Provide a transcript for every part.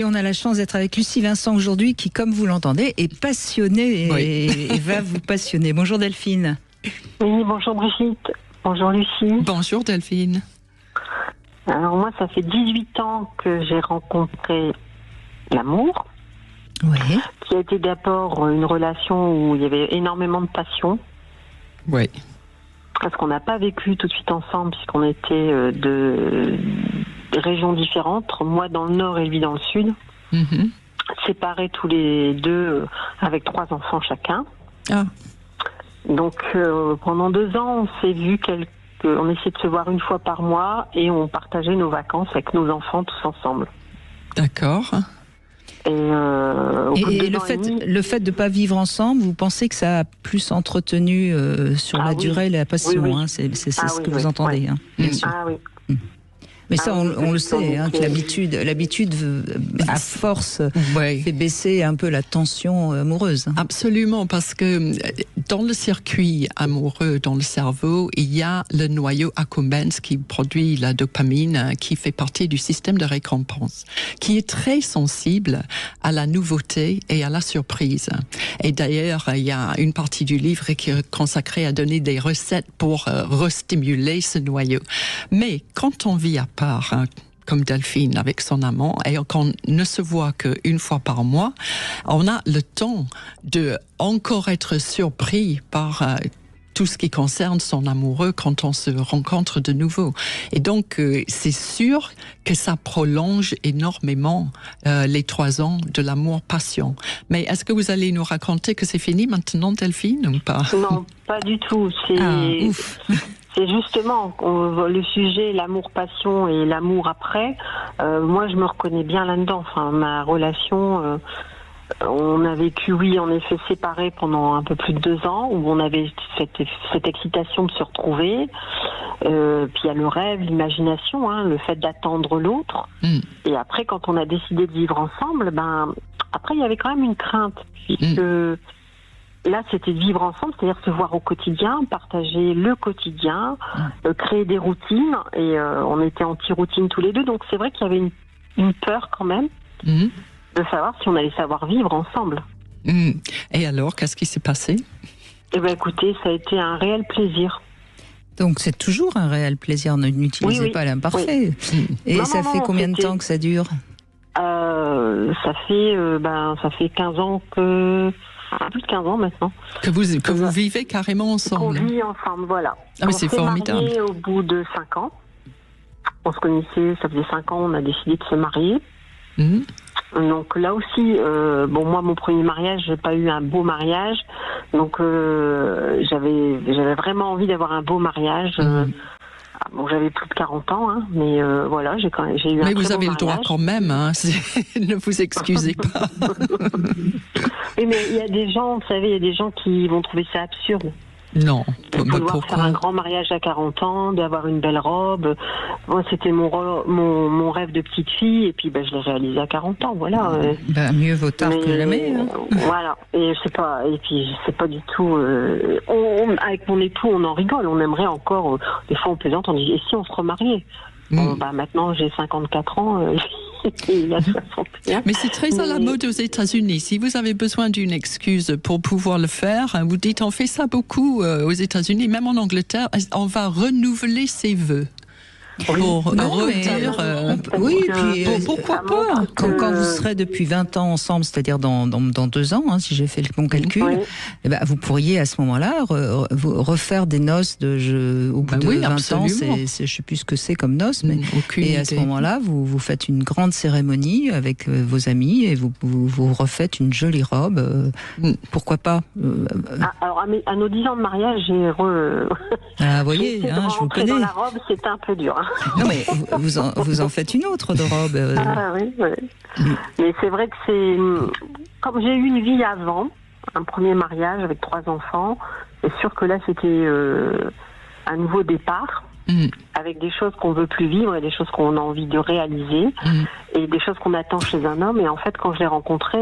Et on a la chance d'être avec Lucie Vincent aujourd'hui qui, comme vous l'entendez, est passionnée et va vous passionner. Bonjour Delphine. Oui, bonjour Brigitte. Bonjour Lucie. Bonjour Delphine. Alors moi, ça fait 18 ans que j'ai rencontré l'amour. Oui. Qui a été d'abord une relation où il y avait énormément de passion. Oui. Parce qu'on n'a pas vécu tout de suite ensemble puisqu'on était de régions différentes. Moi dans le nord et lui dans le sud. Mm-hmm. Séparés tous les deux avec 3 enfants chacun. Ah. Donc pendant 2 ans, on s'est vu on essayait de se voir une fois par mois et on partageait nos vacances avec nos enfants tous ensemble. D'accord. Et le fait de ne pas vivre ensemble, vous pensez que ça a plus entretenu sur la durée la passion, oui. Hein, c'est ce que vous entendez, hein, bien sûr. Ah oui. Mais ça, on le sait, hein, que l'habitude, à force, fait baisser un peu la tension amoureuse. Absolument, parce que dans le circuit amoureux, dans le cerveau, il y a le noyau accumbens qui produit la dopamine, qui fait partie du système de récompense, qui est très sensible à la nouveauté et à la surprise. Et d'ailleurs, il y a une partie du livre qui est consacrée à donner des recettes pour restimuler ce noyau. Mais quand on vit à part, comme Delphine avec son amant, et qu'on ne se voit qu'une fois par mois, on a le temps de encore être surpris par tout ce qui concerne son amoureux quand on se rencontre de nouveau. Et donc, c'est sûr que ça prolonge énormément les 3 ans de l'amour-passion. Mais est-ce que vous allez nous raconter que c'est fini maintenant, Delphine, ou pas? Non, pas du tout. C'est justement le sujet, l'amour-passion et l'amour après. Moi, je me reconnais bien là-dedans. Enfin, ma relation, on a vécu, oui, en effet, séparés pendant un peu plus de 2 ans, où on avait cette excitation de se retrouver. Puis il y a le rêve, l'imagination, hein, le fait d'attendre l'autre. Et après, quand on a décidé de vivre ensemble, après, il y avait quand même une crainte, puisque là, c'était de vivre ensemble, c'est-à-dire se voir au quotidien, partager le quotidien, créer des routines, et on était anti-routine tous les deux, donc c'est vrai qu'il y avait une peur quand même de savoir si on allait savoir vivre ensemble. Et alors, qu'est-ce qui s'est passé? Eh bien écoutez, ça a été un réel plaisir. Donc c'est toujours un réel plaisir, n'utilisez pas l'imparfait. Oui. Et ça fait combien de temps que ça dure? Ça fait 15 ans que... plus de 15 ans maintenant. Que vous vivez carrément ensemble. Qu'on vit ensemble, voilà. Ah, mais c'est formidable. On s'est mariés au bout de 5 ans. On se connaissait, ça faisait 5 ans, on a décidé de se marier. Donc là aussi, moi mon premier mariage, j'ai pas eu un beau mariage. Donc j'avais vraiment envie d'avoir un beau mariage. J'avais plus de 40 ans, hein, mais voilà, j'ai eu un très beau mariage. Mais vous avez le droit quand même, hein, ne vous excusez pas. Oui, mais il y a des gens, vous savez, il y a des gens qui vont trouver ça absurde. Non, pourquoi faire un grand mariage à 40 ans, d'avoir une belle robe. Moi, c'était mon rêve de petite fille, et puis je l'ai réalisé à 40 ans, voilà. Mieux vaut tard que jamais. Hein. Voilà, et puis c'est pas du tout... avec mon époux, on en rigole, on aimerait encore... des fois, on plaisante, on dit, et si on se remariait? Maintenant, j'ai 54 ans... Il y a 61. Mais c'est très à la mode aux États-Unis. Si vous avez besoin d'une excuse pour pouvoir le faire, vous dites on fait ça beaucoup aux États-Unis, même en Angleterre, on va renouveler ses vœux. Pour pourquoi pas quand vous serez depuis 20 ans ensemble, c'est-à-dire dans 2 ans, hein, si j'ai fait le bon calcul, vous pourriez à ce moment-là refaire des noces au bout de 20 ans. Je sais plus ce que c'est comme noces, mais et à ce moment-là, vous faites une grande cérémonie avec vos amis et vous refaites une jolie robe. Pourquoi pas Alors à nos 10 ans de mariage, j'ai vous voyez, je vous connais. Dans la robe, c'était un peu dur. Non, mais vous en faites une autre de robe. Ah oui. Mais c'est vrai que c'est... Comme j'ai eu une vie avant, un premier mariage avec 3 enfants, c'est sûr que là, c'était un nouveau départ, avec des choses qu'on veut plus vivre et des choses qu'on a envie de réaliser, et des choses qu'on attend chez un homme. Et en fait, quand je l'ai rencontré,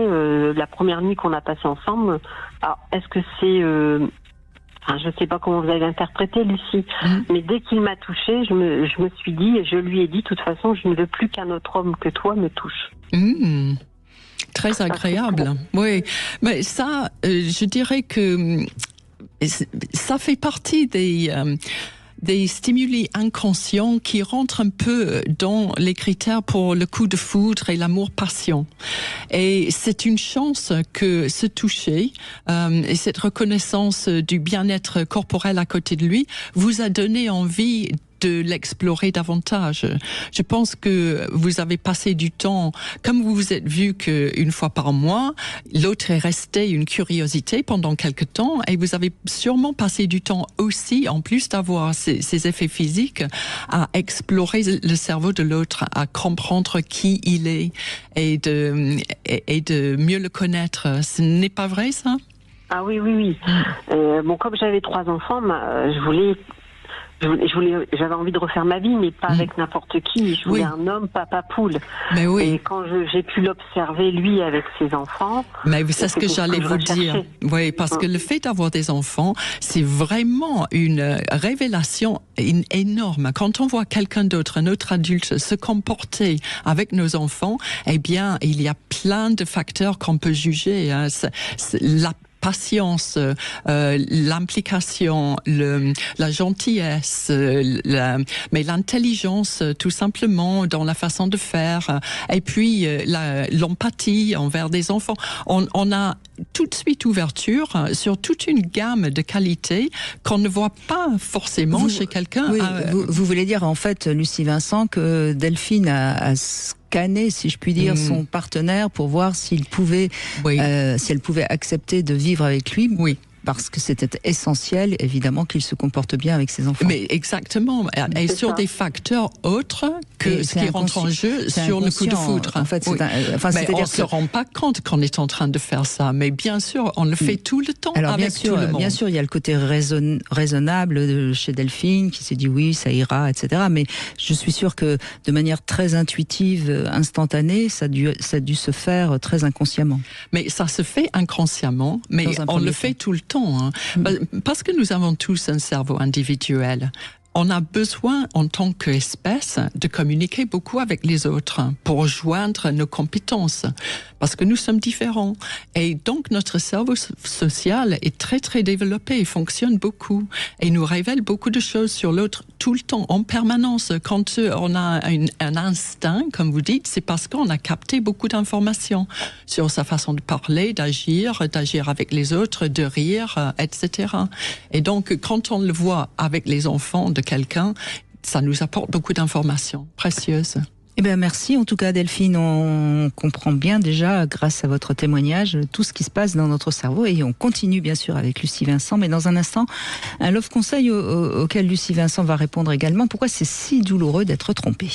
la première nuit qu'on a passée ensemble, alors, est-ce que c'est... Enfin, je ne sais pas comment vous avez interprété, Lucie, mais dès qu'il m'a touchée, je me suis dit, et je lui ai dit, de toute façon, je ne veux plus qu'un autre homme que toi me touche. Très agréable. Oui, mais ça, je dirais que ça fait partie des stimuli inconscients qui rentrent un peu dans les critères pour le coup de foudre et l'amour-passion. Et c'est une chance que se toucher et cette reconnaissance du bien-être corporel à côté de lui vous a donné envie de l'explorer davantage. Je pense que vous avez passé du temps, comme vous vous êtes vu qu'une fois par mois, l'autre est resté une curiosité pendant quelque temps, et vous avez sûrement passé du temps aussi, en plus d'avoir ces effets physiques, à explorer le cerveau de l'autre, à comprendre qui il est et de mieux le connaître. Ce n'est pas vrai, ça? Ah oui. Bon, comme j'avais 3 enfants, j'avais envie de refaire ma vie, mais pas avec n'importe qui. Je voulais un homme papa poule. Mais oui. Et quand j'ai pu l'observer, lui, avec ses enfants... Mais c'est ce que j'allais vous dire. Oui, parce que le fait d'avoir des enfants, c'est vraiment une révélation énorme. Quand on voit quelqu'un d'autre, un autre adulte, se comporter avec nos enfants, eh bien, il y a plein de facteurs qu'on peut juger. Hein. La patience, l'implication, la gentillesse, mais l'intelligence tout simplement dans la façon de faire, et puis l'empathie envers des enfants. On a tout de suite ouverture sur toute une gamme de qualités qu'on ne voit pas forcément chez quelqu'un. Oui, vous voulez dire en fait, Lucie Vincent, que Delphine a scanné, si je puis dire, son partenaire pour voir s'il pouvait, si elle pouvait accepter de vivre avec lui. Oui. Parce que c'était essentiel, évidemment, qu'il se comporte bien avec ses enfants. Mais exactement, et sur des facteurs autres que ce qui rentre en jeu sur le coup de foudre. En fait, mais on ne se rend pas compte qu'on est en train de faire ça, mais bien sûr, on le fait tout le temps. Alors, avec tout le monde. Bien sûr, il y a le côté raisonnable chez Delphine, qui s'est dit oui, ça ira, etc. Mais je suis sûre que de manière très intuitive, instantanée, ça a dû se faire très inconsciemment. Mais ça se fait inconsciemment, mais on le fait tout le temps. Parce que nous avons tous un cerveau individuel. On a besoin, en tant qu'espèce, de communiquer beaucoup avec les autres pour joindre nos compétences, parce que nous sommes différents. Et donc, notre cerveau social est très, très développé, il fonctionne beaucoup, et nous révèle beaucoup de choses sur l'autre tout le temps, en permanence. Quand on a un instinct, comme vous dites, c'est parce qu'on a capté beaucoup d'informations sur sa façon de parler, d'agir avec les autres, de rire, etc. Et donc, quand on le voit avec les enfants de quelqu'un, ça nous apporte beaucoup d'informations précieuses. Eh bien, merci. En tout cas, Delphine, on comprend bien déjà, grâce à votre témoignage, tout ce qui se passe dans notre cerveau. Et on continue, bien sûr, avec Lucie Vincent. Mais dans un instant, un love conseil auquel Lucie Vincent va répondre également. Pourquoi c'est si douloureux d'être trompé ?